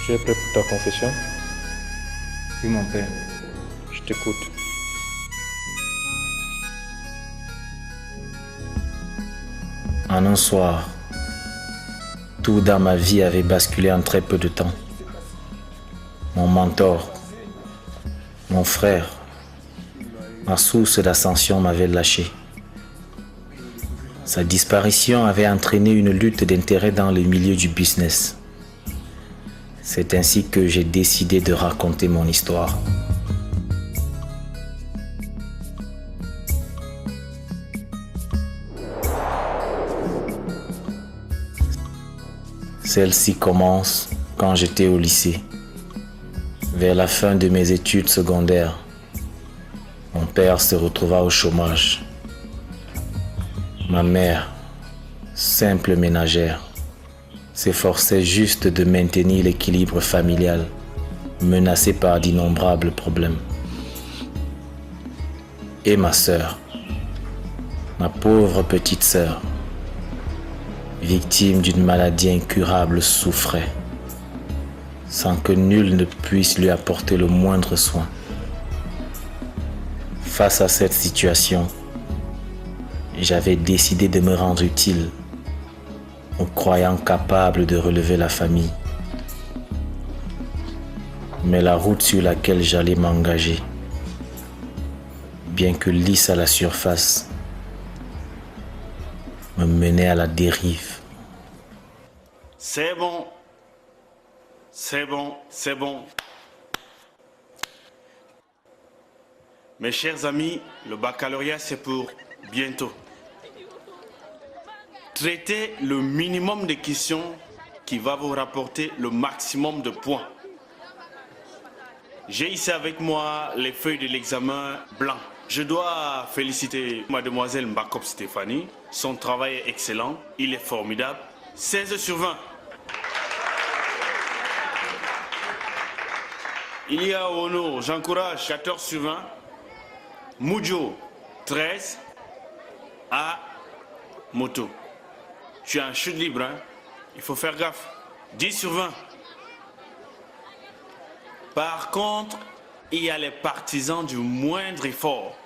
Tu es prêt pour ta confession? Oui, mon père. Je t'écoute. En un soir, tout dans ma vie avait basculé en très peu de temps. Mon mentor, mon frère, ma source d'ascension m'avait lâché. Sa disparition avait entraîné une lutte d'intérêt dans le milieu du business. C'est ainsi que j'ai décidé de raconter mon histoire. Celle-ci commence quand j'étais au lycée. Vers la fin de mes études secondaires, mon père se retrouva au chômage. Ma mère, simple ménagère, s'efforçait juste de maintenir l'équilibre familial, menacé par d'innombrables problèmes. Et ma sœur, ma pauvre petite sœur, victime d'une maladie incurable, souffrait, sans que nul ne puisse lui apporter le moindre soin. Face à cette situation, j'avais décidé de me rendre utile, me croyant capable de relever la famille. Mais la route sur laquelle j'allais m'engager, bien que lisse à la surface, me menait à la dérive. C'est bon. C'est bon, c'est bon. Mes chers amis, le baccalauréat c'est pour bientôt. Traitez le minimum de questions qui va vous rapporter le maximum de points. J'ai ici avec moi les feuilles de l'examen blanc. Je dois féliciter mademoiselle Mbakop Stéphanie. Son travail est excellent, il est formidable. 16 sur 20. Il y a Ono, j'encourage 14 sur 20. Mujo, 13. À Moto. Tu as un chute libre, hein? Il faut faire gaffe. 10 sur 20. Par contre, il y a les partisans du moindre effort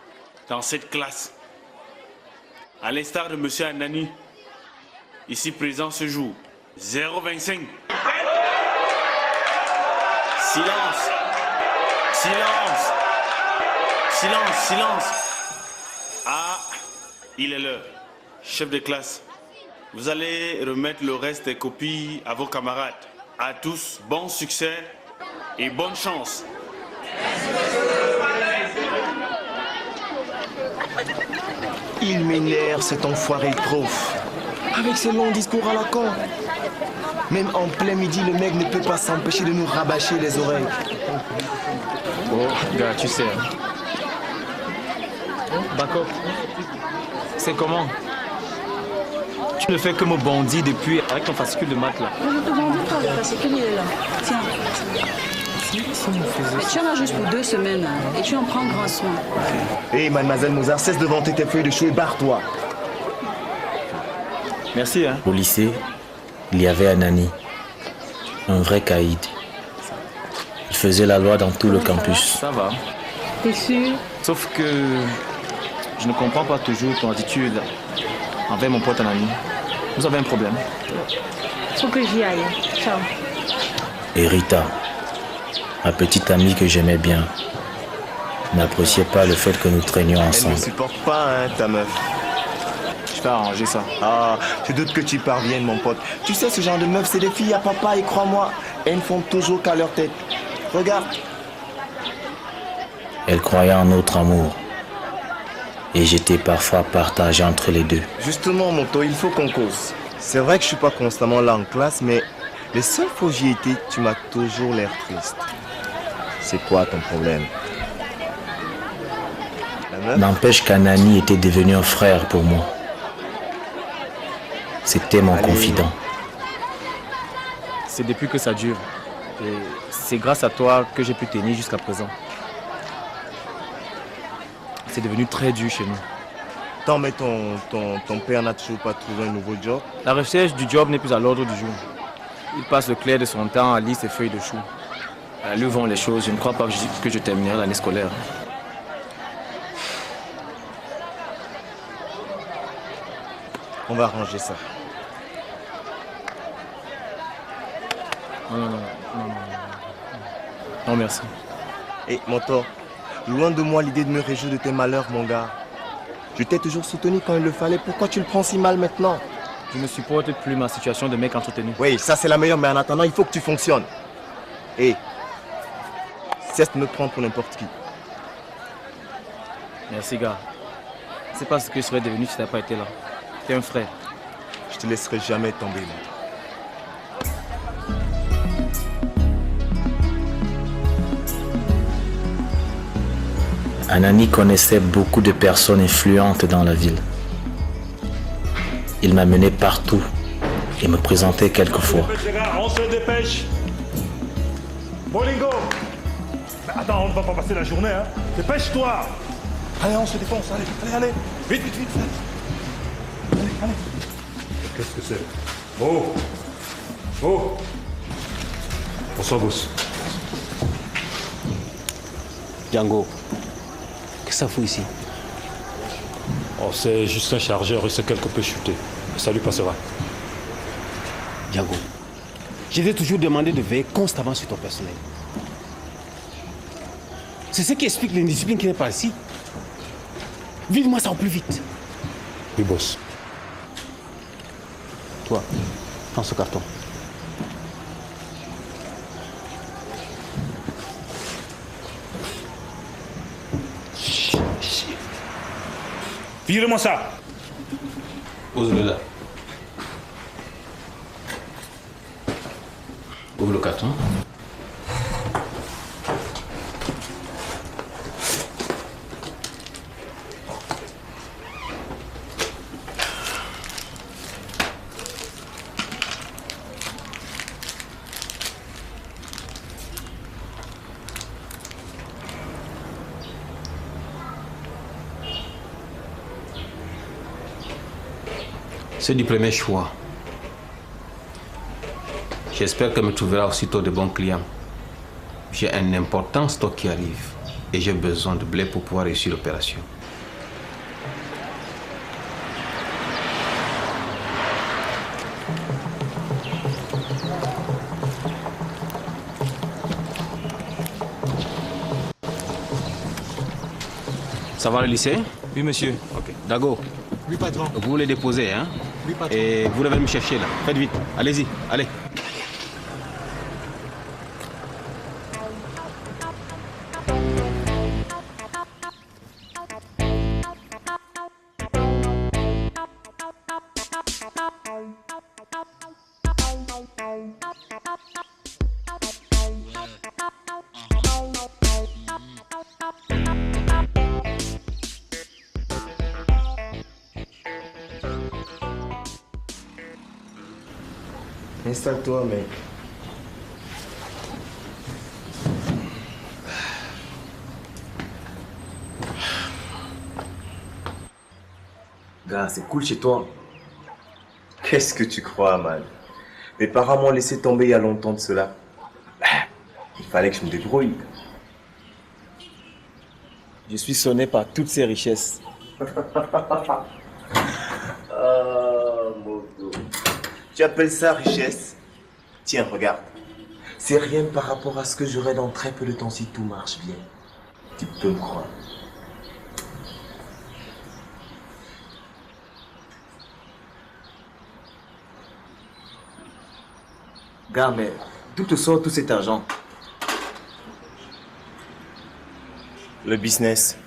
dans cette classe. À l'instar de M. Anani, ici présent ce jour. 0,25. Silence. Silence. Silence, silence. Ah, il est l'heure. Chef de classe, vous allez remettre le reste des copies à vos camarades. À tous, bon succès et bonne chance. Il m'énerve cet enfoiré de prof. Avec ses longs discours à la con. Même en plein midi, le mec ne peut pas s'empêcher de nous rabâcher les oreilles. Oh, gars, tu sais. D'accord. C'est comment? Tu ne fais que me bondir depuis avec ton fascicule de maths là. Je te bondis pas, le fascicule il est là. Tiens. Mais tu en as juste pour 2 semaines hein, et tu en prends grand soin. Hé, mademoiselle Mozart, cesse de vanter tes feuilles de chou et barre-toi. Merci, hein. Au lycée, il y avait Anani, un vrai caïd. Il faisait la loi dans tout le campus. Ça va. T'es sûr? Sauf que je ne comprends pas toujours ton attitude envers mon pote Anani. Vous avez un problème? Faut que j'y aille. Ciao. Et Rita, ma petite amie que j'aimais bien, n'appréciait pas le fait que nous traînions Elle ensemble. ne supporte pas, hein, ta meuf. Je vais arranger ça. Ah, je doute que tu parviennes, mon pote. Tu sais, ce genre de meuf, c'est des filles à papa et crois-moi, elles ne font toujours qu'à leur tête. Regarde. Elle croyait en notre amour. Et j'étais parfois partagé entre les deux. Justement, Moto, il faut qu'on cause. C'est vrai que je suis pas constamment là en classe, mais les seules fois où j'y étais, tu m'as toujours l'air triste. C'est quoi ton problème? La meuf? N'empêche qu'Anani était devenu un frère pour moi. C'était mon Allez. confident. C'est depuis que ça dure. Et c'est grâce à toi que j'ai pu tenir jusqu'à présent. C'est devenu très dur chez nous. Attends, mais ton père n'a toujours pas trouvé un nouveau job? La recherche du job n'est plus à l'ordre du jour. Il passe le clair de son temps à lire ses feuilles de chou. À lui vont les choses, je ne crois pas que je terminerai l'année scolaire. On va arranger ça. Non, merci. Et Moto, loin de moi l'idée de me réjouir de tes malheurs, mon gars. Je t'ai toujours soutenu quand il le fallait. Pourquoi tu le prends si mal maintenant? Je ne supporte plus ma situation de mec entretenu. Oui, ça c'est la meilleure, mais en attendant, il faut que tu fonctionnes. Et cesse de me prendre pour n'importe qui. Merci, gars. C'est pas ce que je serais devenu si tu n'as pas été là. T'es un frère. Je te laisserai jamais tomber, moi. Anani connaissait beaucoup de personnes influentes dans la ville. Il m'amenait partout et me présentait quelquefois. Les gars, on se dépêche. Bolingo. Attends, on ne va pas passer la journée, hein. Dépêche-toi. Allez, on se défonce, allez. Vite. Allez. Qu'est-ce que c'est? Oh. Bonsoir, boss. Django, qu'est-ce que ça fout ici? Oh, c'est juste un chargeur, il s'est quelque peu chuté. Ça lui passera. Django, je t'ai toujours demandé de veiller constamment sur ton personnel. C'est ce qui explique l'indiscipline qui n'est pas ici. Vide-moi ça au plus vite. Oui, boss. Toi, prends ce carton. Filez-moi ça. Pose-le là. Ouvre le carton. C'est du premier choix. J'espère qu'elle me trouvera aussitôt de bons clients. J'ai un important stock qui arrive et j'ai besoin de blé pour pouvoir réussir l'opération. Ça va le lycée? Oui, monsieur. Ok. Dago. Oui, patron. Vous les déposez, hein? Oui, patron. Et vous devez me chercher là. Faites vite. Allez-y. Allez. Installe-toi, mec. Gars, c'est cool chez toi. Qu'est-ce que tu crois, man? Mes parents m'ont laissé tomber il y a longtemps de cela. Il fallait que je me débrouille. Je suis sonné par toutes ces richesses. Moto. Tu appelles ça richesse? Tiens, regarde. C'est rien par rapport à ce que j'aurai dans très peu de temps si tout marche bien. Tu peux me croire. Gars, mais d'où te sort tout cet argent? Le business.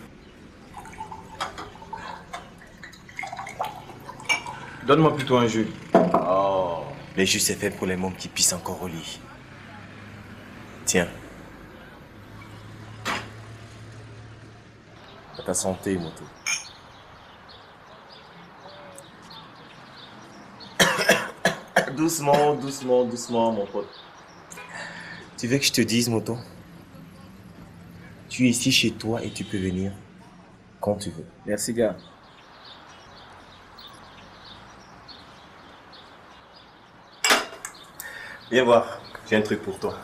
Donne-moi plutôt un jus. Oh, les jus c'est fait pour les mômes qui pissent encore au lit. Tiens. À ta santé, Moto. Doucement, doucement, doucement, mon pote. Tu veux que je te dise, Moto? Tu es ici chez toi et tu peux venir quand tu veux. Merci, gars. Viens voir, j'ai un truc pour toi.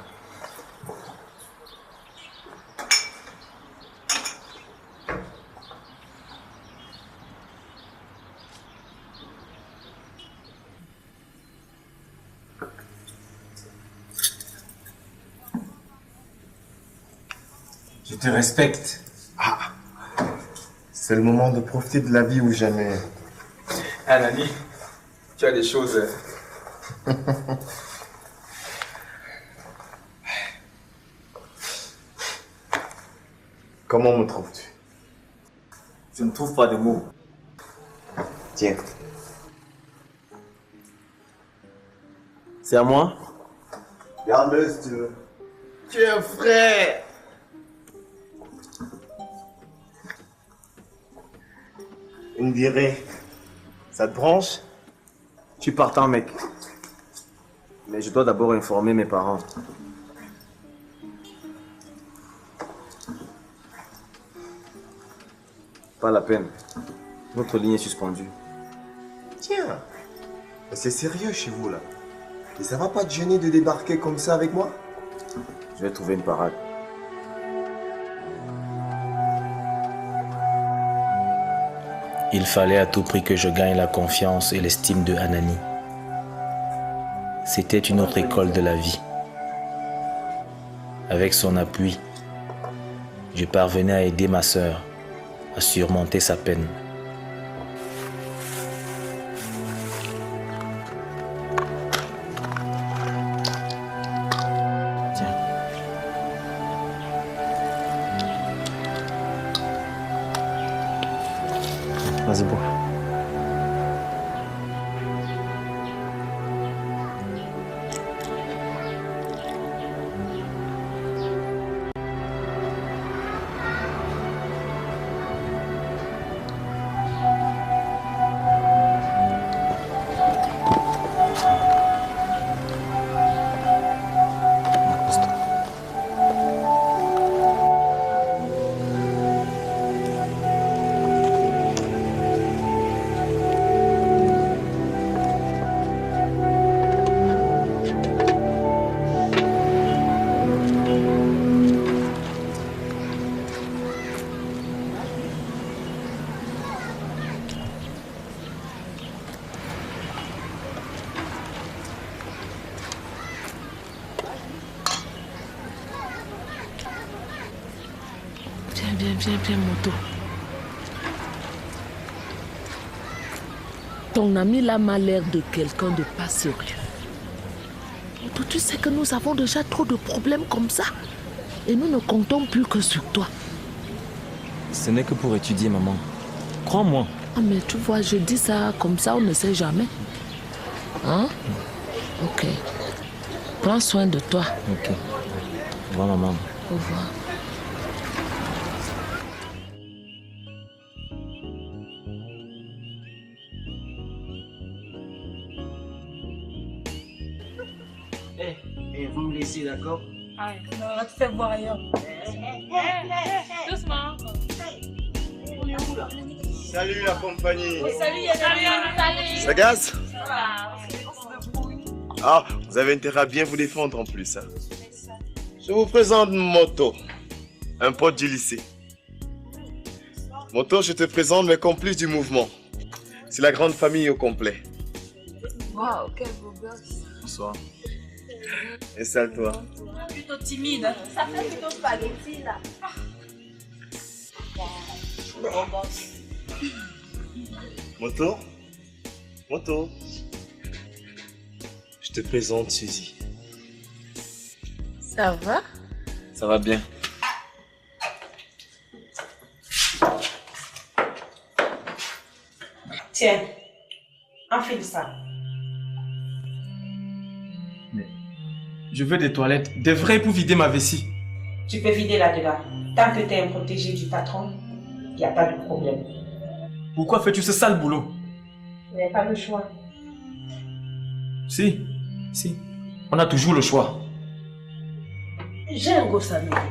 Je te respecte. Ah, c'est le moment de profiter de la vie ou jamais. Anani, tu as des choses. Comment me trouves-tu? Je ne trouve pas de mots. Tiens. C'est à moi? Garde-le si tu veux. Tu es un frère! Une virée. Ça te branche? Je suis partant, mec. Mais je dois d'abord informer mes parents. Pas la peine. Notre ligne est suspendue. Tiens, c'est sérieux chez vous là. Et ça va pas te gêner de débarquer comme ça avec moi? Je vais trouver une parade. Il fallait à tout prix que je gagne la confiance et l'estime de Anani. C'était une autre école de la vie. Avec son appui, je parvenais à aider ma sœur à surmonter sa peine. Tiens. Vas-y, bois. Viens, moto. Ton ami là m'a l'air de quelqu'un de pas sérieux. Moto, tu sais que nous avons déjà trop de problèmes comme ça. Et nous ne comptons plus que sur toi. Ce n'est que pour étudier, maman. Crois-moi. Ah mais tu vois, je dis ça comme ça, on ne sait jamais. Hein? Ok. Prends soin de toi. Ok. Au revoir, maman. Au revoir. Vous me laissez, d'accord? Ah, non, on va te faire voir ailleurs. Doucement. On est où là? Salut la compagnie. Salut, salut. Ça gaze? Ça va, on se débrouille. Ah, vous avez intérêt à bien vous défendre en plus. Hein. Je vous présente Moto, un pote du lycée. Moto, je te présente mes complices du mouvement. C'est la grande famille au complet. Waouh, quel beau gosse. Bonsoir. Installe-toi. Plutôt timide. Ça fait plutôt spaghetti là. Moto? Moto? Je te présente Suzy. Ça va? Ça va bien. Tiens, enfile ça. Je veux des toilettes, des vraies pour vider ma vessie. Tu peux vider là-dedans. Tant que tu es un protégé du patron, il n'y a pas de problème. Pourquoi fais-tu ce sale boulot? Tu n'as pas le choix. Si. On a toujours le choix. J'ai un gosse à nourrir.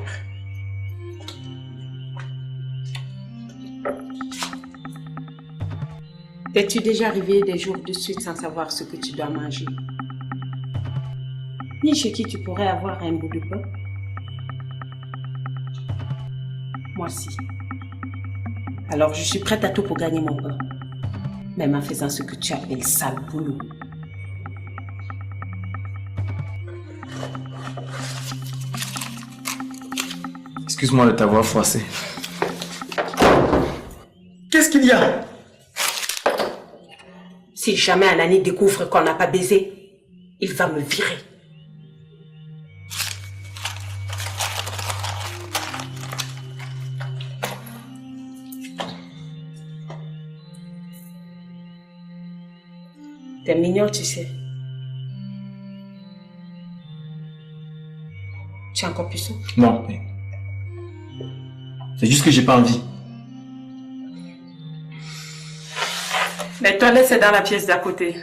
T'es-tu déjà arrivé des jours de suite sans savoir ce que tu dois manger? ni chez qui tu pourrais avoir un bout de pain. Moi aussi. Alors je suis prête à tout pour gagner mon pain. Même en faisant ce que tu appelles sale boulot. Excuse-moi de t'avoir froissé. Qu'est-ce qu'il y a? Si jamais Anani découvre qu'on n'a pas baisé, il va me virer. T'es mignon, tu sais. Tu es encore puceau? Non, mais... c'est juste que j'ai pas envie. Les toilettes, c'est dans la pièce d'à côté.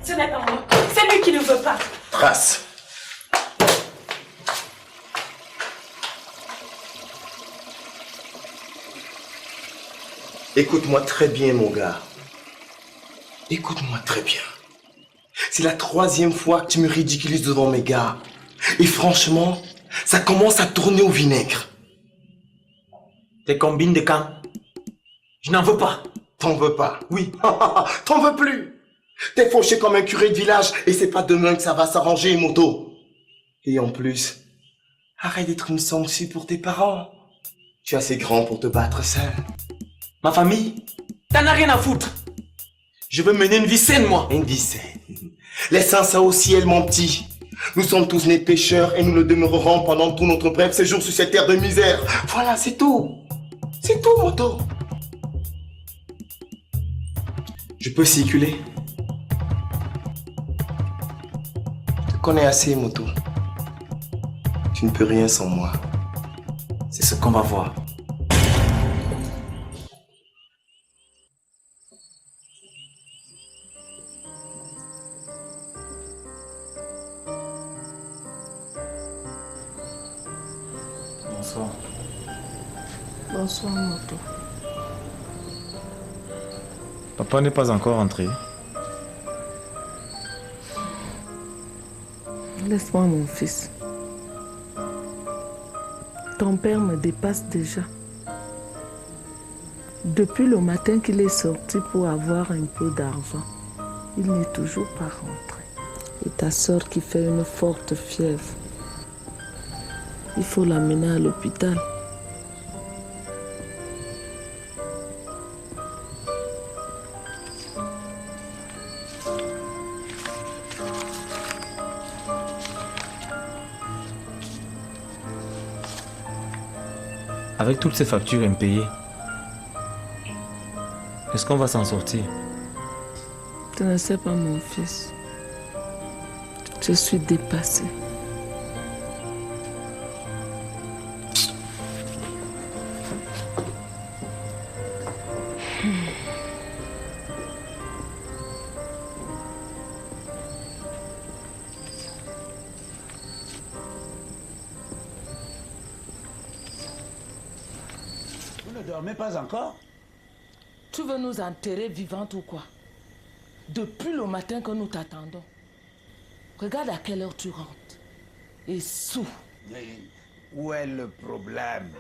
Ce n'est pas moi. C'est lui qui ne veut pas. Trace. Écoute-moi très bien, mon gars. Écoute-moi très bien. C'est la 3e fois que tu me ridiculises devant mes gars. Et franchement, ça commence à tourner au vinaigre. Tes combines de camp, je n'en veux pas. T'en veux pas? Oui. T'en veux plus? T'es fauché comme un curé de village et c'est pas demain que ça va s'arranger, moto. Et en plus, arrête d'être une sangsue pour tes parents. Tu es assez grand pour te battre seul. Ma famille, t'en as rien à foutre. Je veux mener une vie saine, moi. Une vie saine. Laissant ça au ciel, mon petit. Nous sommes tous nés pécheurs et nous le demeurerons pendant tout notre bref séjour sur cette terre de misère. Voilà, c'est tout. C'est tout, moto. Je peux circuler. Je te connais assez, moto. Tu ne peux rien sans moi. C'est ce qu'on va voir. Bonsoir. Bonsoir, moto. Papa n'est pas encore entré. Laisse-moi, mon fils. Ton père me dépasse déjà. Depuis le matin qu'il est sorti pour avoir un peu d'argent, il n'est toujours pas rentré. Et ta soeur qui fait une forte fièvre, il faut l'amener à l'hôpital. Avec toutes ces factures impayées, est-ce qu'on va s'en sortir? Tu ne sais pas, mon fils. Je suis dépassée. Vous ne dormez pas encore? Tu veux nous enterrer vivantes ou quoi? Depuis le matin que nous t'attendons. Regarde à quelle heure tu rentres. Et sous. Mais où est le problème?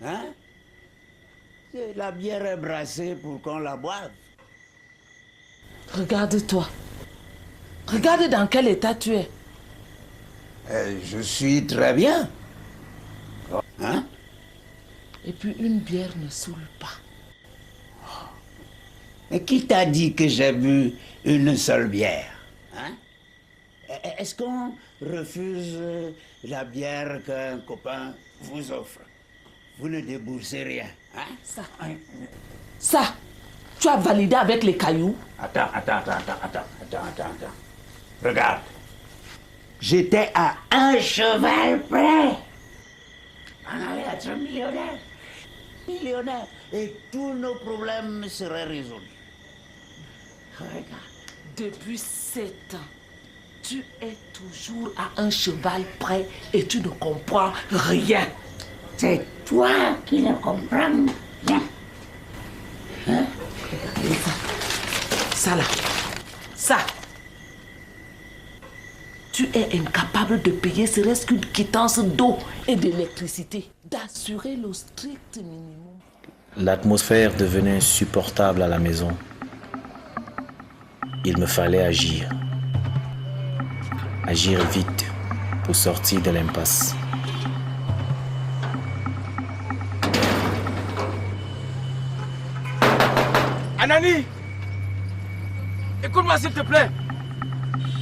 Hein? La bière est brassée pour qu'on la boive. Regarde-toi. Regarde dans quel état tu es. Je suis très bien. Hein? Et puis une bière ne saoule pas. Mais qui t'a dit que j'ai bu une seule bière? Hein? Est-ce qu'on refuse la bière qu'un copain vous offre? Vous ne déboursez rien. Hein? Ça, tu as validé avec les cailloux? Attends. Regarde. J'étais à un cheval près. On allait être millionnaire. Millionnaire. Et tous nos problèmes seraient résolus. Regarde. Depuis 7 ans, tu es toujours à un cheval près et tu ne comprends rien. C'est toi qui ne comprends rien. Hein? Ça là. Ça. Tu es incapable de payer serait-ce qu'une quittance d'eau et d'électricité, d'assurer le strict minimum. L'atmosphère devenait insupportable à la maison. Il me fallait agir. Agir vite pour sortir de l'impasse. Anani! Écoute-moi s'il te plaît.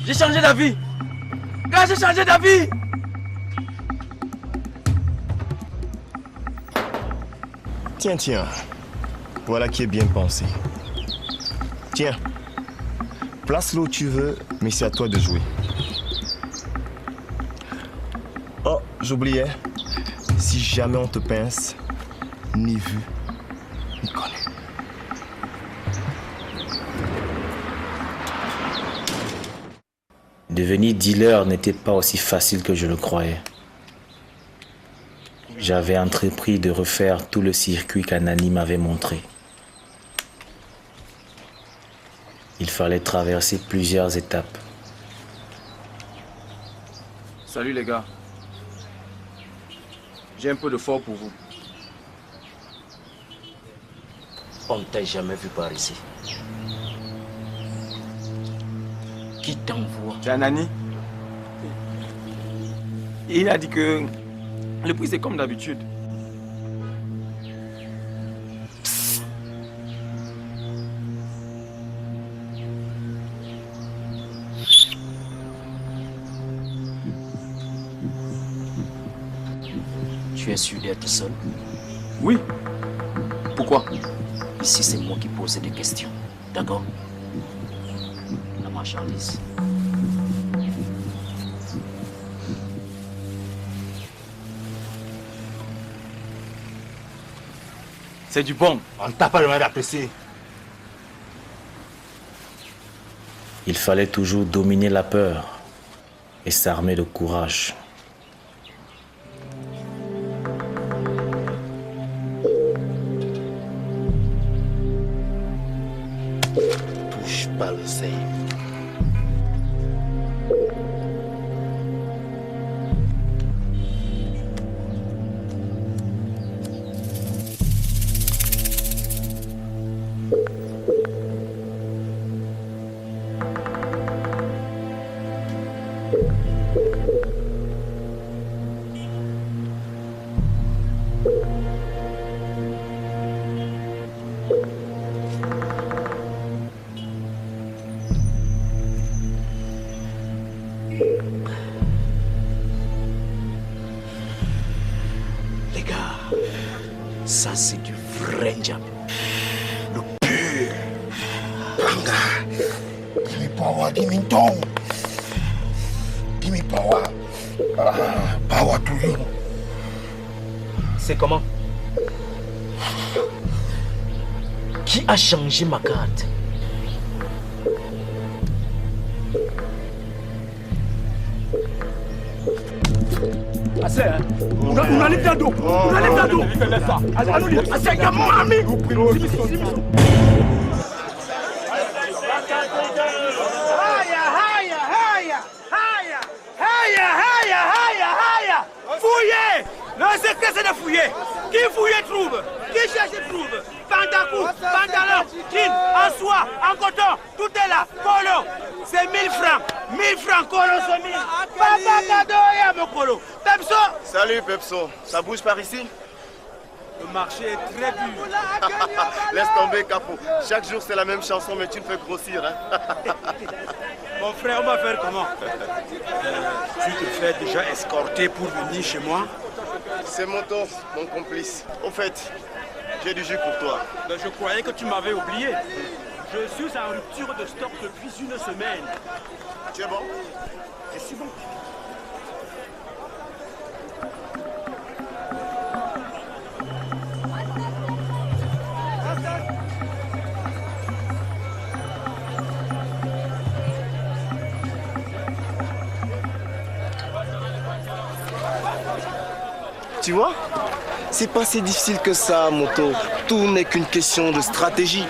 J'ai changé d'avis. Gars, j'ai changé d'avis. Tiens, tiens. Voilà qui est bien pensé. Tiens. Place-le où tu veux, mais c'est à toi de jouer. Oh, j'oubliais. Si jamais on te pince, ni vu, ni connu. Devenir dealer n'était pas aussi facile que je le croyais. J'avais entrepris de refaire tout le circuit qu'Anani m'avait montré. Il fallait traverser plusieurs étapes. Salut les gars. J'ai un peu de fort pour vous. On ne t'a jamais vu par ici. Qui t'envoie? C'est Anani. Il a dit que le prix c'est comme d'habitude. Tu es sûr d'être seul? Oui. Pourquoi? Ici, c'est moi qui pose des questions. D'accord? La marchandise. C'est du bon. On ne t'a pas demandé d'apprécier. Il fallait toujours dominer la peur et s'armer de courage. Touche pas le sein. Les gars, ça c'est du vrai diable. Le pur. Panga, give me power, give me tongue. Give me power. Power to you. C'est comment? Qui a changé ma carte? Assez, hein? On a dans d'eau. On a dans d'eau. Assez, gamin, ami. Fouillez! Le secret c'est de fouiller. Qui fouille trouve. Qui cherche trouve. Pantakou, pantalon, jean, en soie, en coton, tout est là. Colo, c'est 1000 francs. 1000 francs, colo, c'est 1000. Papa Kadoya, mon colo. Pepso. Salut Pepso, ça bouge par ici? Le marché est très dur. Laisse tomber Capo. Chaque jour c'est la même chanson mais tu me fais grossir. Hein? Mon frère, on va faire comment? Tu te fais déjà escorter pour venir chez moi? C'est Moto, mon complice. Au fait, j'ai du jus pour toi. Ben, je croyais que tu m'avais oublié. Je suis en rupture de stock depuis une semaine. Tu es bon? Je suis bon. Tu vois? C'est pas si difficile que ça, moto. Tout n'est qu'une question de stratégie.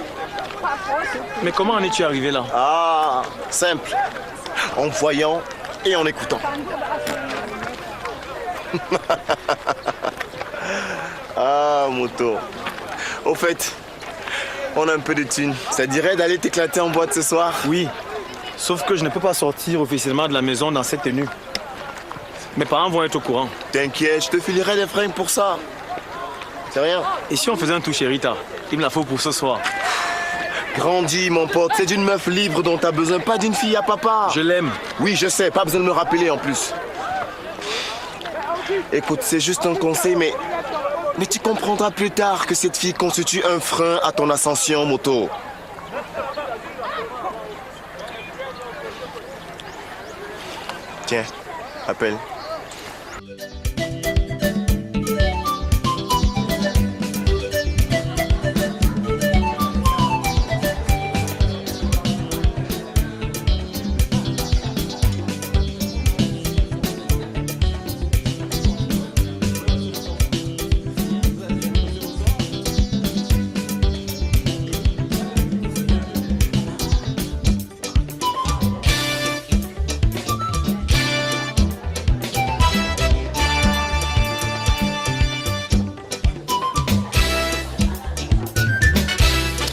Mais comment en es-tu arrivé là? Ah, simple. En voyant et en écoutant. Ah, moto. Au fait, on a un peu de thunes. Ça dirait d'aller t'éclater en boîte ce soir? Oui, sauf que je ne peux pas sortir officiellement de la maison dans cette tenue. Mes parents vont être au courant. T'inquiète, je te filerai des fringues pour ça. C'est rien. Et si on faisait un toucher Rita? Il me la faut pour ce soir. Grandis, mon pote. C'est d'une meuf libre dont t'as besoin, pas d'une fille à papa. Je l'aime. Oui, je sais. Pas besoin de me rappeler en plus. Écoute, c'est juste un conseil, mais tu comprendras plus tard que cette fille constitue un frein à ton ascension, moto. Tiens, appelle.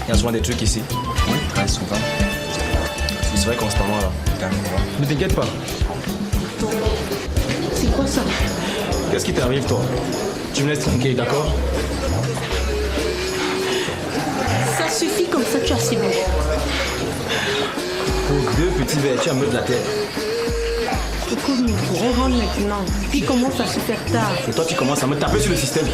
Il y a souvent des trucs ici. Oui, très souvent. Tu serais constamment là. Ne t'inquiète pas. C'est quoi ça? Qu'est-ce qui t'arrive, toi? Tu me laisses tranquille, d'accord? Ça suffit comme ça, tu as si bon. Pour deux petits verres, tu as me de la tête. Écoute, nous pourrons rendre maintenant. Puis commence à se faire tard. Et toi, tu commences à me taper sur le système.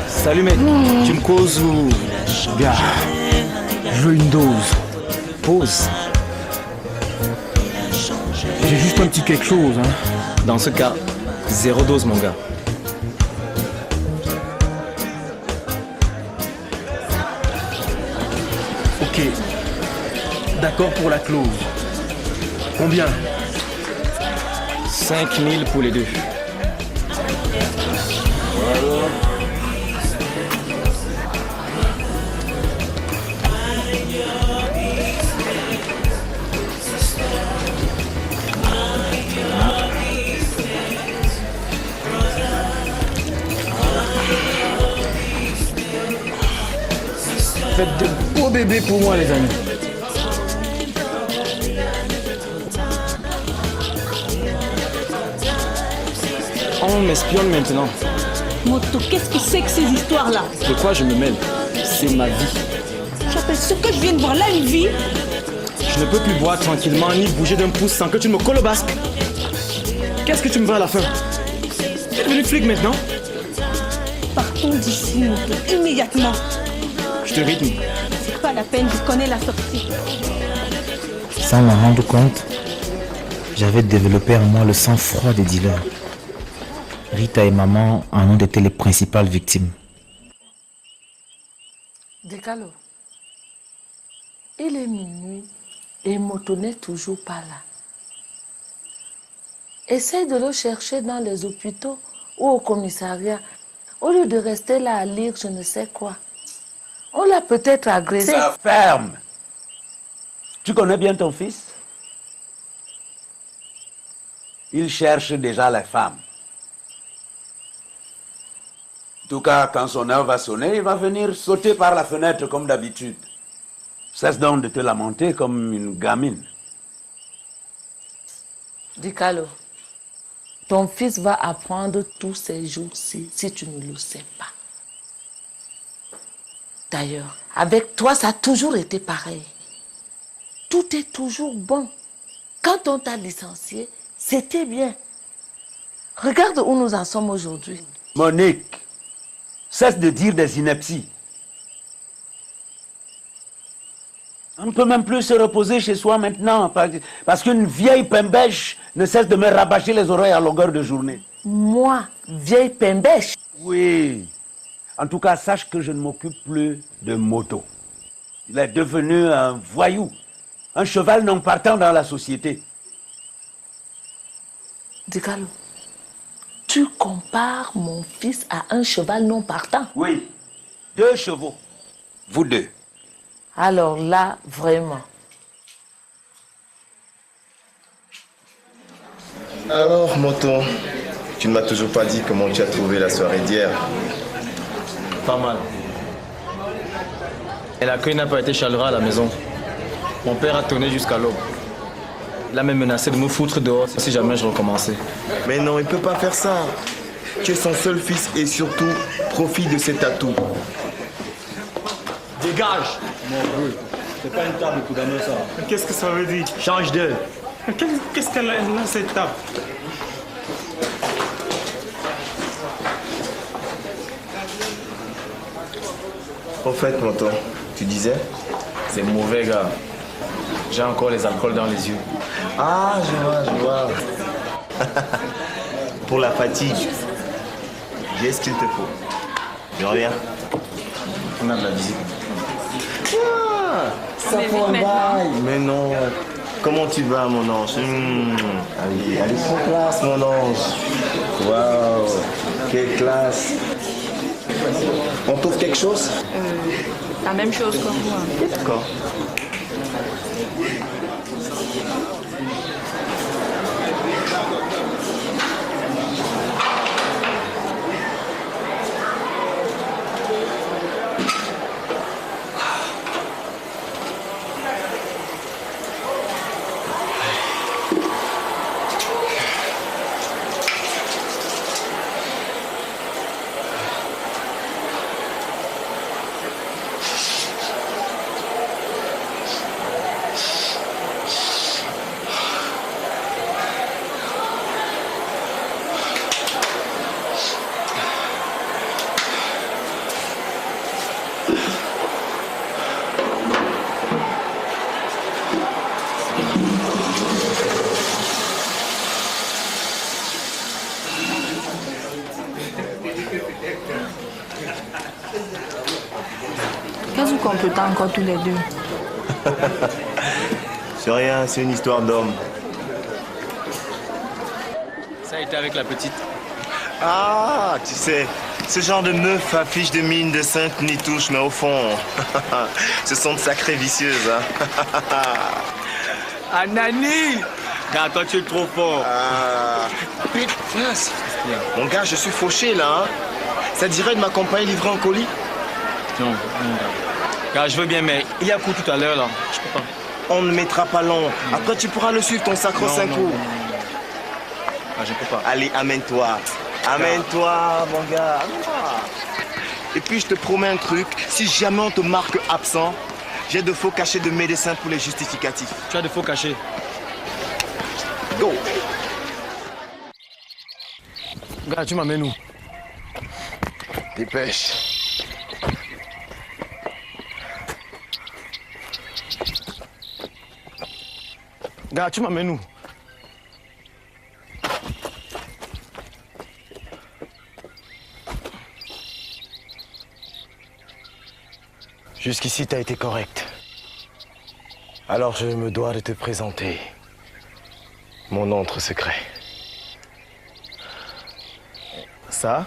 Salut mec, tu me causes ou... Gars, je veux une dose. Pause. J'ai juste un petit quelque chose, hein. Dans ce cas, 0 dose mon gars. Ok. D'accord pour la clause. Combien? 5000 pour les deux. Voilà. Faites de beaux bébés pour moi, les amis. On m'espionne maintenant. Moto, qu'est-ce que c'est que ces histoires-là? De quoi je me mêle? C'est ma vie. J'appelle ce que je viens de voir là une vie? Je ne peux plus boire tranquillement ni bouger d'un pouce sans que tu me colles au basque. Qu'est-ce que tu me veux à la fin? Tu es devenu flic maintenant? Partons d'ici, Moto, immédiatement. Je te rythme. C'est pas la peine, je connais la sortie. Sans m'en rendre compte, j'avais développé en moi le sang-froid des dealers. Rita et maman en ont été les principales victimes. Décalo, il est minuit et Moto n'est toujours pas là. Essaye de le chercher dans les hôpitaux ou au commissariat, au lieu de rester là à lire je ne sais quoi. On l'a peut-être agressé. Ferme. Tu connais bien ton fils? Il cherche déjà les femmes. En tout cas, quand son heure va sonner, il va venir sauter par la fenêtre comme d'habitude. Cesse donc de te lamenter comme une gamine. Dikalo, ton fils va apprendre tous ces jours-ci si tu ne le sais pas. D'ailleurs, avec toi, ça a toujours été pareil. Tout est toujours bon. Quand on t'a licencié, c'était bien. Regarde où nous en sommes aujourd'hui. Monique, cesse de dire des inepties. On ne peut même plus se reposer chez soi maintenant parce qu'une vieille pembèche ne cesse de me rabâcher les oreilles à longueur de journée. Moi, vieille pembèche? Oui. En tout cas, sache que je ne m'occupe plus de moto. Il est devenu un voyou, un cheval non partant dans la société. Dikalo, tu compares mon fils à un cheval non partant? Oui, 2 chevaux. Vous 2. Alors là, vraiment. Alors, Moto, tu ne m'as toujours pas dit comment tu as trouvé la soirée d'hier. Pas mal. Et l'accueil n'a pas été chaleureux à la maison. Mon père a tourné jusqu'à l'aube. Il a même menacé de me foutre dehors si jamais je recommençais. Mais non, il ne peut pas faire ça. Tu es son seul fils et surtout, profite de cet atout. Dégage! Mon bruit. C'est pas une table pour donner ça. Qu'est-ce que ça veut dire? Change d'heure. Qu'est-ce qu'elle a cette table? Au fait, Moto, tu disais? C'est mauvais, gars. J'ai encore les alcools dans les yeux. Ah, je vois. Pour la fatigue, j'ai ce qu'il te faut. Je reviens. On a de la visite. Ah, ça fait un bail. Mais non. Comment tu vas, mon ange? Allez sur place, mon ange. Waouh, quelle classe. On t'offre quelque chose? La même chose que moi. D'accord. Qu'est-ce qu'on peut encore tous les deux? C'est rien, c'est une histoire d'homme. Ça a été avec la petite. Ah, tu sais, ce genre de meuf affiche de mine de sainte ni touche, mais au fond, ce sont de sacrées vicieuses. Hein. Anani! Gars, toi tu es trop fort. Putain, mon gars, je suis fauché là. Hein. Ça dirait de m'accompagner livrer un colis? Non, gars, je veux bien, mais il y a coup tout à l'heure là. Je peux pas. On ne mettra pas long. Après, tu pourras le suivre ton sacro-saint coup. Ah, je peux pas. Allez, amène-toi. Amène-toi, mon gars. Amène-toi. Et puis, je te promets un truc. Si jamais on te marque absent, j'ai de faux cachets de médecins pour les justificatifs. Tu as de faux cachets? Go. Gars, tu m'amènes où? Dépêche. Gars, tu m'amènes où? Jusqu'ici, t'as été correct. Alors je me dois de te présenter mon antre secret. Ça?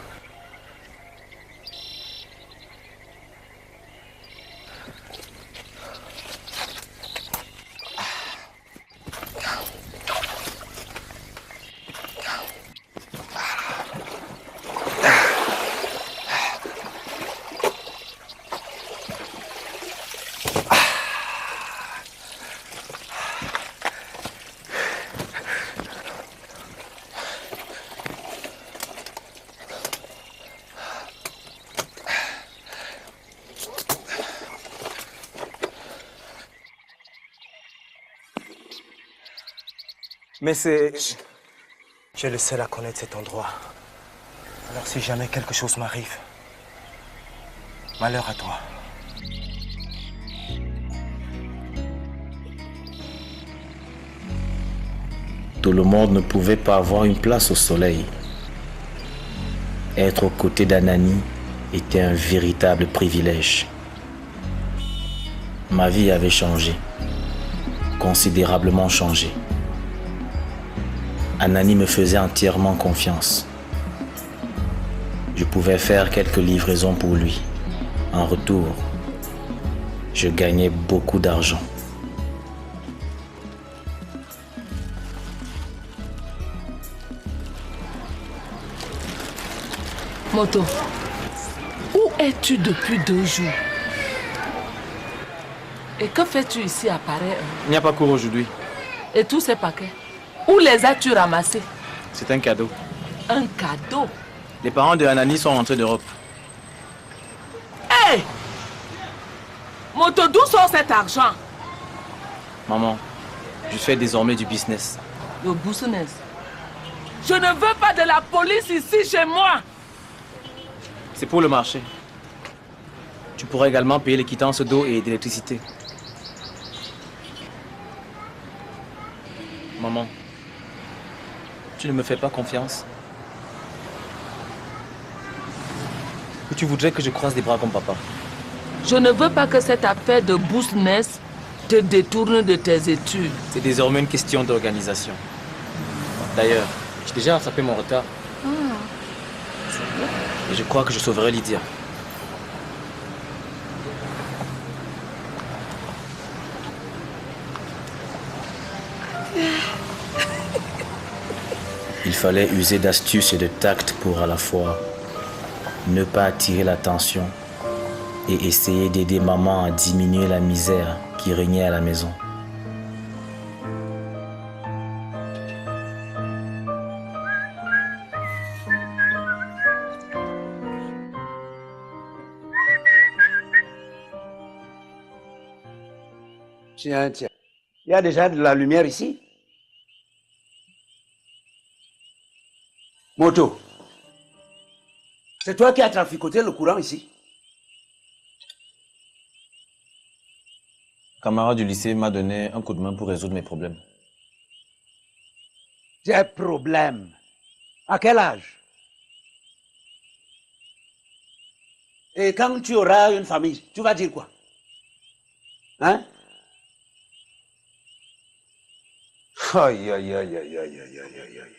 Mais c'est... Je le seul à connaître cet endroit. Alors si jamais quelque chose m'arrive, malheur à toi. Tout le monde ne pouvait pas avoir une place au soleil. Être aux côtés d'Anani était un véritable privilège. Ma vie avait changé, considérablement changé. Anani me faisait entièrement confiance. Je pouvais faire quelques livraisons pour lui. En retour, je gagnais beaucoup d'argent. Moto, où es-tu depuis 2 jours? Et que fais-tu ici à pareille heure? Il n'y a pas cours aujourd'hui. Et tous ces paquets, où les as-tu ramassés? C'est un cadeau. Un cadeau? Les parents de Anani sont rentrés d'Europe. Hé! Moto, d'où sort cet argent? Maman, je fais désormais du business. Le business? Je ne veux pas de la police ici chez moi! C'est pour le marché. Tu pourras également payer les quittances d'eau et d'électricité. Maman, tu ne me fais pas confiance? Ou tu voudrais que je croise les bras comme papa? Je ne veux pas que cette affaire de business te détourne de tes études. C'est désormais une question d'organisation. D'ailleurs, j'ai déjà rattrapé mon retard. Et je crois que je sauverai Lydia. Il fallait user d'astuce et de tact pour à la fois ne pas attirer l'attention et essayer d'aider maman à diminuer la misère qui régnait à la maison. Tiens, tiens. Il y a déjà de la lumière ici? Moto, c'est toi qui as traficoté le courant ici? Un camarade du lycée m'a donné un coup de main pour résoudre mes problèmes. Des problèmes? À quel âge? Et quand tu auras une famille, tu vas dire quoi? Hein? Aïe, aïe, aïe, aïe, aïe, aïe, aïe, aïe, aïe.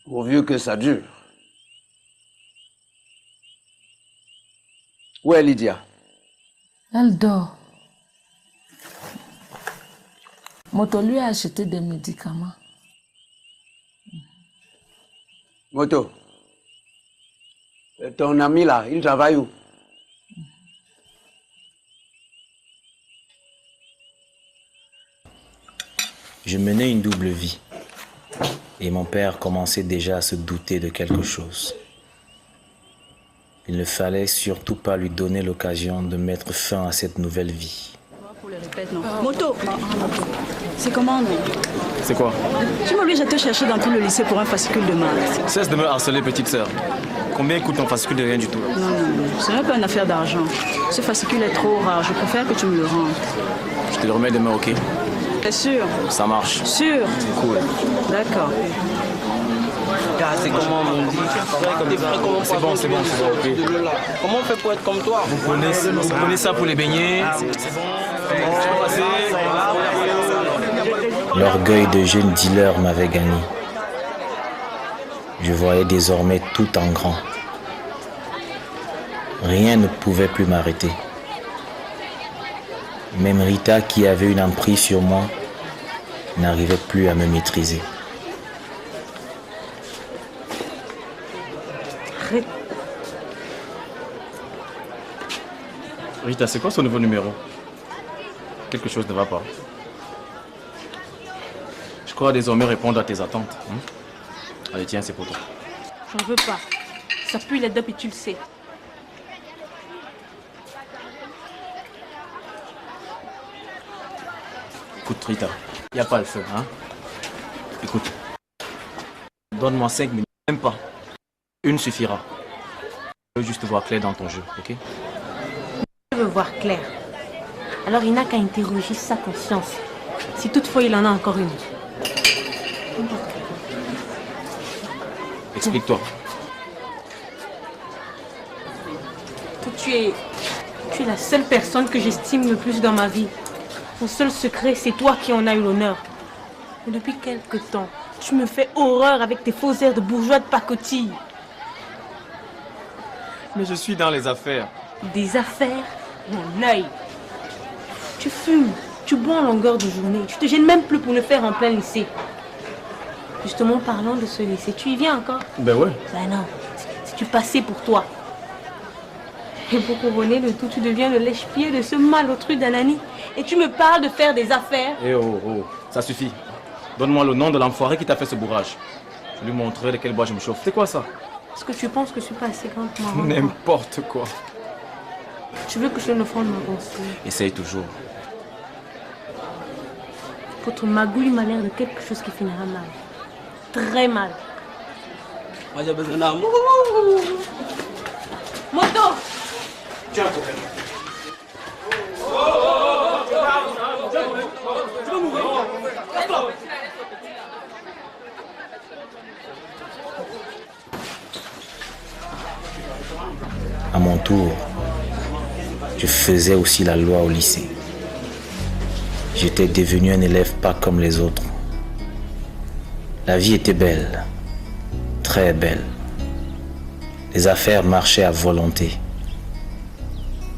Pourvu que ça dure. Où est Lydia? Elle dort. Moto lui a acheté des médicaments. Moto, ton ami là, il travaille où? Je menais une double vie. Et mon père commençait déjà à se douter de quelque chose. Il ne fallait surtout pas lui donner l'occasion de mettre fin à cette nouvelle vie. Moto, c'est comment, non? C'est quoi? Tu m'obliges à te chercher dans tout le lycée pour un fascicule de maths. Cesse de me harceler, petite sœur. Combien coûte ton fascicule de rien du tout? Non, ce n'est pas une affaire d'argent. Ce fascicule est trop rare, je préfère que tu me le rendes. Je te le remets demain, ok? T'es sûr? Ça marche. Sûr? Cool. D'accord. C'est comment on dit? C'est bon, ok. Comment on fait pour être comme toi? Vous prenez ça pour les beignets. C'est bon. Tu peux passer. L'orgueil de jeune dealer m'avait gagné. Je voyais désormais tout en grand. Rien ne pouvait plus m'arrêter. Même Rita, qui avait une emprise sur moi, n'arrivait plus à me maîtriser. Arrête. Rita, c'est quoi son nouveau numéro? Quelque chose ne va pas. Je crois désormais répondre à tes attentes. Allez, tiens, c'est pour toi. J'en veux pas. Ça pue les dopes et tu le sais. Écoute, Rita, il n'y a pas le feu, hein? Écoute, donne-moi 5 minutes, même pas. Une suffira. Je veux juste voir clair dans ton jeu, ok? Je veux voir clair. Alors il n'a qu'à interroger sa conscience. Si toutefois il en a encore une. Explique-toi. Tu es la seule personne que j'estime le plus dans ma vie. Mon seul secret, c'est toi qui en as eu l'honneur. Mais depuis quelque temps, tu me fais horreur avec tes faux airs de bourgeois de pacotille. Mais je suis dans les affaires. Des affaires? Mon œil. Tu fumes, tu bois en longueur de journée. Tu te gênes même plus pour le faire en plein lycée. Justement, parlant de ce lycée, tu y viens encore? Ben ouais. Ben non, c'est du passé pour toi. Et pour couronner le tout, tu deviens le lèche-pied de ce malotru d'Anani. Et tu me parles de faire des affaires? Eh oh, ça suffit. Donne-moi le nom de l'enfoiré qui t'a fait ce bourrage. Je lui montrerai de quel bois je me chauffe. C'est quoi ça? Est-ce que tu penses que je suis pas assez grande pour m'en rendre compte? N'importe quoi. Tu veux que je ne fonde ma pensée? Essaye toujours. Votre magouille m'a l'air de quelque chose qui finira mal. Très mal. Moi j'ai besoin d'amour. Moto! Tiens, À mon tour, je faisais aussi la loi au lycée. J'étais devenu un élève pas comme les autres. La vie était belle, très belle. Les affaires marchaient à volonté.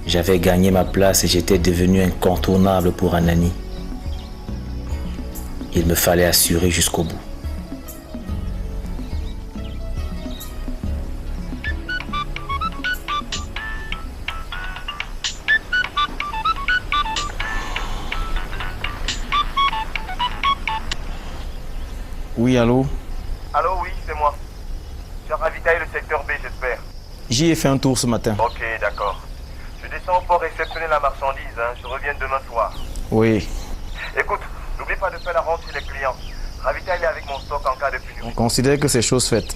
J'avais gagné ma place et j'étais devenu incontournable pour Anani. Il me fallait assurer jusqu'au bout. Oui, allô? Allô, oui, c'est moi. Tu as ravitaillé le secteur B, j'espère. J'y ai fait un tour ce matin. Ok, d'accord. Je descends au port réceptionner la marchandise, hein. Je reviens demain soir. Oui. Écoute, n'oublie pas de faire la ronde chez les clients. Ravitaille avec mon stock en cas de pénurie. On considère que c'est chose faite.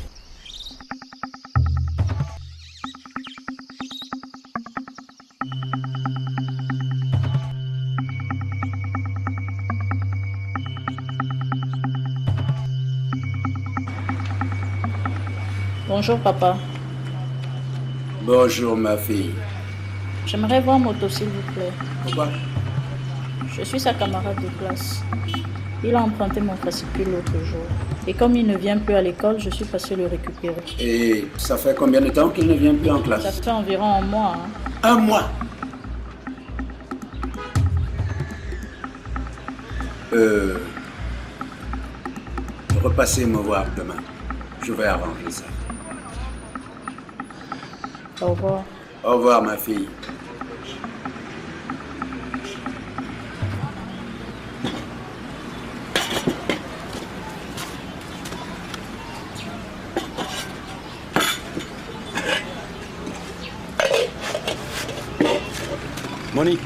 Bonjour papa. Bonjour ma fille. J'aimerais voir Moto s'il vous plaît. Pourquoi? Je suis sa camarade de classe. Il a emprunté mon fascicule l'autre jour. Et comme il ne vient plus à l'école, je suis passé le récupérer. Et ça fait combien de temps qu'il ne vient plus en classe? Ça fait environ un mois. Hein. Un mois? Repassez me voir demain. Je vais arranger ça. Au revoir. Au revoir ma fille. Monique,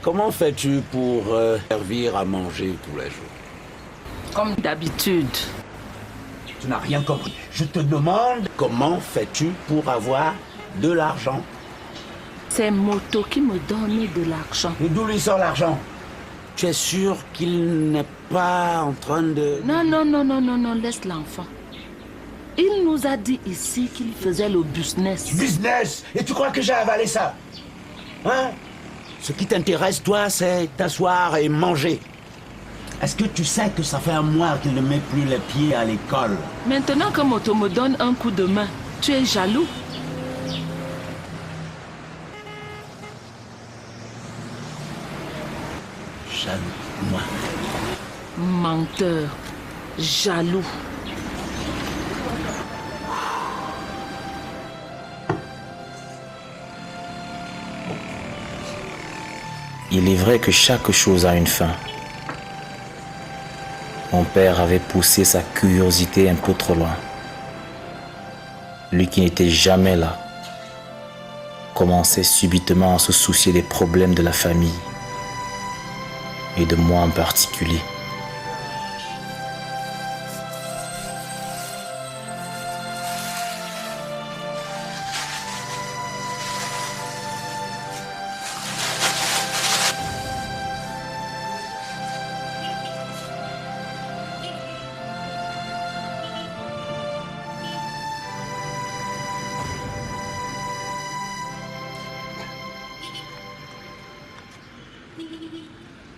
comment fais-tu pour servir à manger tous les jours? Comme d'habitude. Tu n'as rien compris. Je te demande comment fais-tu pour avoir de l'argent? C'est Moto qui me donne de l'argent. Et d'où lui sort l'argent? Tu es sûr qu'il n'est pas en train de... Non, laisse l'enfant. Il nous a dit ici qu'il faisait le business. Business? Et tu crois que j'ai avalé ça? Hein? Ce qui t'intéresse, toi, c'est t'asseoir et manger. Est-ce que tu sais que ça fait un mois qu'il ne met plus les pieds à l'école? Maintenant que Moto me donne un coup de main, tu es jaloux? Jaloux, moi. Menteur, jaloux. Il est vrai que chaque chose a une fin. Mon père avait poussé sa curiosité un peu trop loin. Lui qui n'était jamais là, commençait subitement à se soucier des problèmes de la famille et de moi en particulier.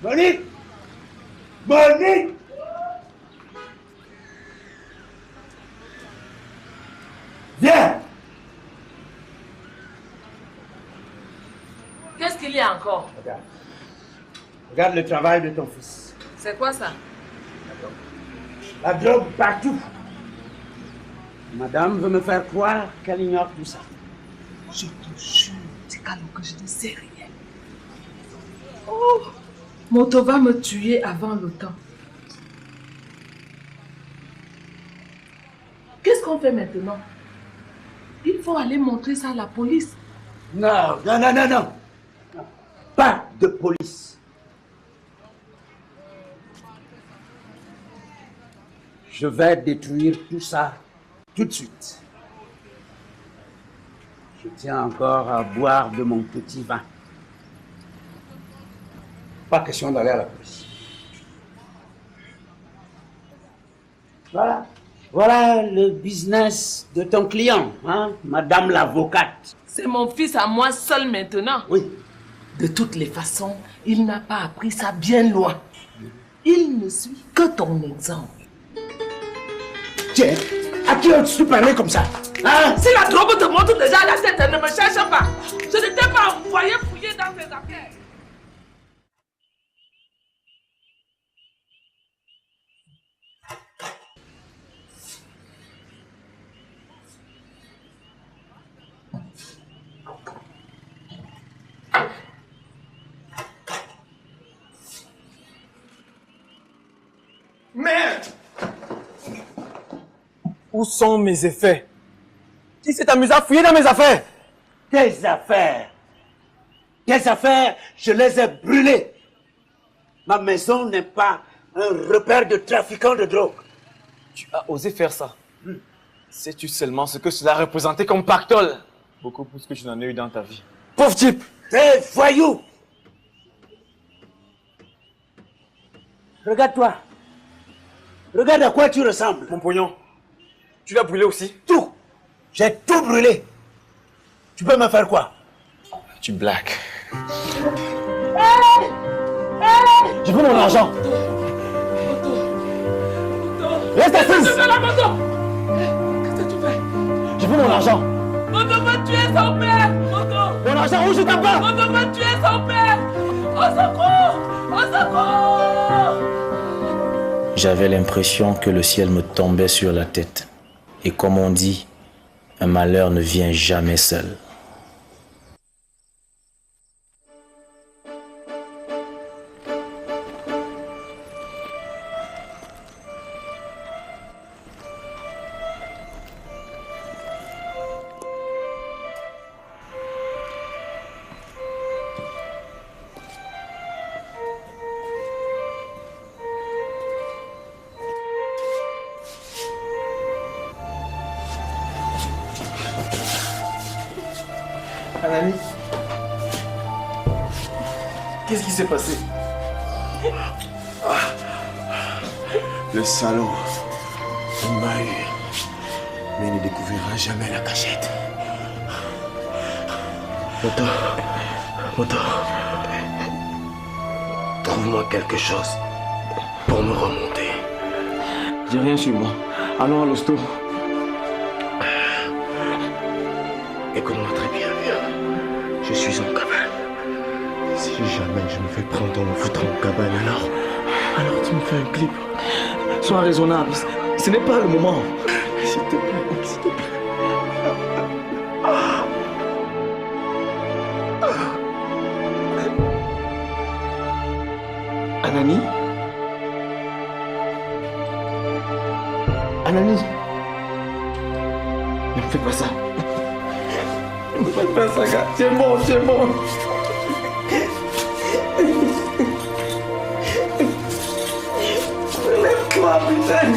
Monique! Monique! Viens! Qu'est-ce qu'il y a encore? Regarde. Regarde le travail de ton fils. C'est quoi ça? La drogue partout. Madame veut me faire croire qu'elle ignore tout ça. Je te jure, Tikalo, que je ne sais rien. Oh, Moto va me tuer avant le temps. Qu'est-ce qu'on fait maintenant? Il faut aller montrer ça à la police. Non, non, non, non, non. Pas de police. Je vais détruire tout ça tout de suite. Je tiens encore à boire de mon petit vin. Pas question d'aller à la police. Voilà. Voilà le business de ton client, hein, madame l'avocate. C'est mon fils à moi seul maintenant. Oui. De toutes les façons, il n'a pas appris ça bien loin. Il ne suit que ton exemple. Tiens, à qui as-tu parlé comme ça, hein? Si la drogue te montre déjà la tête, ne me cherche pas. Je ne t'ai pas envoyé fouiller dans tes affaires. Merde! Où sont mes effets? Qui s'est amusé à fouiller dans mes affaires? Tes affaires? Tes affaires, je les ai brûlées. Ma maison n'est pas un repère de trafiquants de drogue. Tu as osé faire ça. Sais-tu seulement ce que cela représentait comme pactole? Beaucoup plus que tu n'en as eu dans ta vie. Pauvre type! T'es voyou! Regarde-toi. Regarde à quoi tu ressembles. Mon pognon, tu l'as brûlé aussi? Tout. J'ai tout brûlé. Tu peux me faire quoi? Tu blagues. Hey! Hey! Je veux mon argent. Reste assise. Qu'est-ce que tu fais là, Moto? Qu'est-ce que tu fais? Je veux mon argent. Moto va tuer son père. Moto. Mon argent, où je t'en pas? Moto va tuer son père. Au secours! Au secours! J'avais l'impression que le ciel me tombait sur la tête. Et comme on dit, un malheur ne vient jamais seul. Anani, qu'est-ce qui s'est passé? Le salaud, il m'a eu, mais il ne découvrira jamais la cachette. Moto, trouve-moi quelque chose pour pour me remonter. J'ai rien sur moi. Allons à l'hosto. Écoute-moi très bien, viens. Je suis en cabane. Si jamais je me fais prendre en me foutant en cabane, alors tu me fais un clip. Sois raisonnable. Ce n'est pas le moment. S'il te plaît, s'il te plaît. Anani? Anani? Ne me fais pas ça. Ne me fais pas ça, gars. C'est bon, c'est bon. Lève-toi, putain.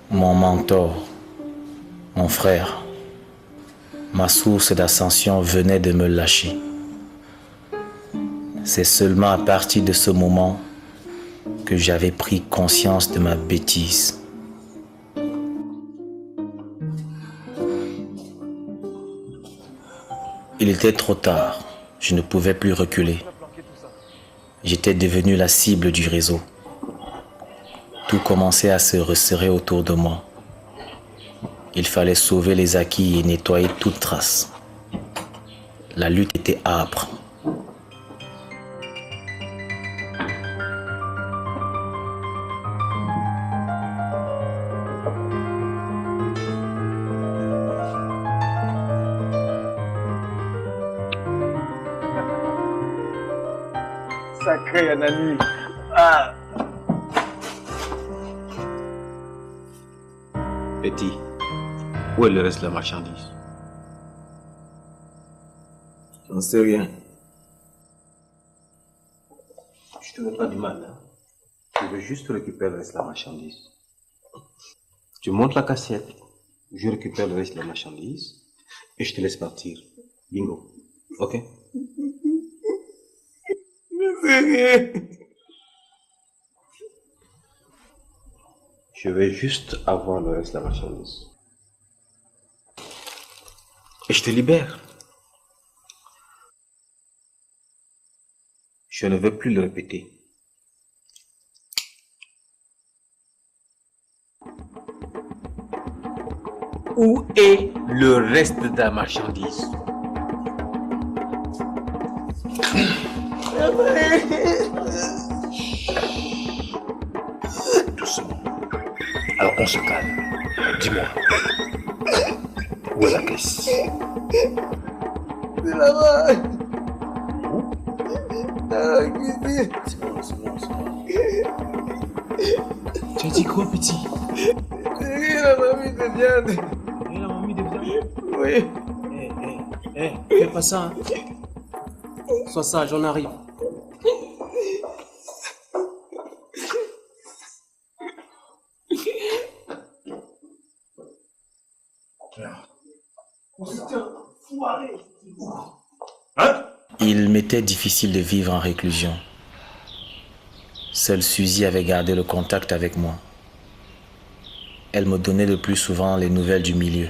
Mon mentor, mon frère, ma source d'ascension venait de me lâcher. C'est seulement à partir de ce moment que j'avais pris conscience de ma bêtise. Il était trop tard, je ne pouvais plus reculer. J'étais devenu la cible du réseau. Tout commençait à se resserrer autour de moi. Il fallait sauver les acquis et nettoyer toute trace. La lutte était âpre. Sacré Anani. Ah. Petit, où est le reste de la marchandise? J'en sais rien. Je te veux pas du mal, hein? Je veux juste récupérer le reste de la marchandise. Tu montes la cassette, je récupère le reste de la marchandise et je te laisse partir. Bingo. Ok? Je vais juste avoir le reste de la marchandise. Et je te libère. Je ne veux plus le répéter. Où est le reste de la marchandise? Doucement. Alors on se calme. Dis-moi. Où est la caisse? C'est là-bas. Dans la cuisine. C'est bon, c'est bon, c'est bon. Tu as dit quoi, petit? C'est la mamie de Diane. Et la mamie de Diane? Oui. Fais pas ça. Hein. Sois sage, on arrive. Il m'était difficile de vivre en réclusion. Seule Suzy avait gardé le contact avec moi. Elle me donnait le plus souvent les nouvelles du milieu.